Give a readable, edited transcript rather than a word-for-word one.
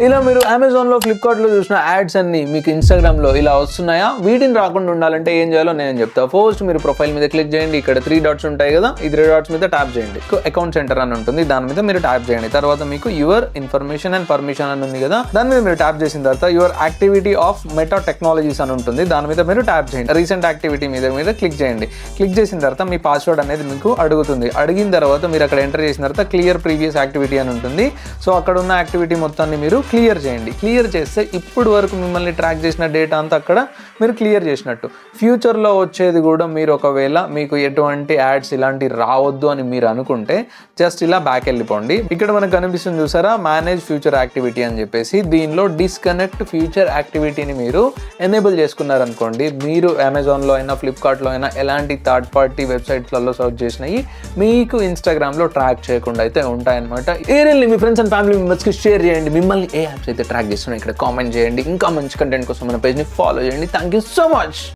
ఇలా మీరు అమెజాన్లో, ఫ్లిప్కార్ట్లో చూసిన యాడ్స్ అన్ని మీకు ఇన్స్టాగ్రామ్లో ఇలా వస్తున్నాయా? వీటిని రాకుండా ఉండాలంటే ఏం చేయాలో నేను చెప్తాను. ఫస్ట్ మీరు ప్రొఫైల్ మీద క్లిక్ చేయండి. ఇక్కడ 3 డాట్స్ ఉంటాయి కదా, ఈ 3 డాట్స్ మీద ట్యాప్ చేయండి. అకౌంట్ సెంటర్ అని ఉంటుంది, దాని మీద మీరు ట్యాప్ చేయండి. తర్వాత మీకు యువర్ ఇన్ఫర్మేషన్ అండ్ పర్మిషన్ అని ఉంది కదా, దాని మీద మీరు ట్యాప్ చేసిన తర్వాత your activity of meta technologies అని ఉంటుంది, దాని మీద మీరు ట్యాప్ చేయండి. రీసెంట్ యాక్టివిటీ మీద క్లిక్ చేయండి. క్లిక్ చేసిన తర్వాత మీ పాస్వర్డ్ అనేది మీకు అడుగుతుంది. అడిగిన తర్వాత మీరు అక్కడ ఎంటర్ చేసిన తర్వాత క్లియర్ ప్రీవియస్ యాక్టివిటీ అని ఉంటుంది. సో అక్కడ ఉన్న యాక్టివిటీ మొత్తాన్ని మీరు క్లియర్ చేయండి. క్లియర్ చేస్తే ఇప్పుడు వరకు మిమ్మల్ని ట్రాక్ చేసిన డేటా అంతా అక్కడ మీరు క్లియర్ చేసినట్టు. ఫ్యూచర్లో వచ్చేది కూడా మీరు ఒకవేళ మీకు ఎటువంటి యాడ్స్ ఇలాంటివి రావద్దు అని మీరు అనుకుంటే జస్ట్ ఇలా బ్యాక్ వెళ్ళిపోండి. ఇక్కడ మనకు కనిపిస్తుంది చూసారా, మేనేజ్ ఫ్యూచర్ యాక్టివిటీ అని చెప్పేసి. దీనిలో డిస్కనెక్ట్ ఫ్యూచర్ యాక్టివిటీని మీరు ఎనేబుల్ చేసుకున్నారనుకోండి, మీరు అమెజాన్లో అయినా, ఫ్లిప్కార్ట్లో అయినా ఎలాంటి థర్డ్ పార్టీ వెబ్సైట్స్లలో సర్చ్ చేసినవి మీకు ఇన్స్టాగ్రామ్లో ట్రాక్ చేయకుండా అయితే ఉంటాయన్నమాట. ఏరియల్ని మీ ఫ్రెండ్స్ అండ్ ఫ్యామిలీ మెంబర్స్కి షేర్ చేయండి. మిమ్మల్ని ఏ యాప్స్ అయితే ట్రాక్ చేస్తున్నాయి ఇక్కడ కామెంట్ చేయండి. ఇంకా మంచి కంటెంట్ కోసం మన పేజ్ని ఫాలో చేయండి. Thank you so much.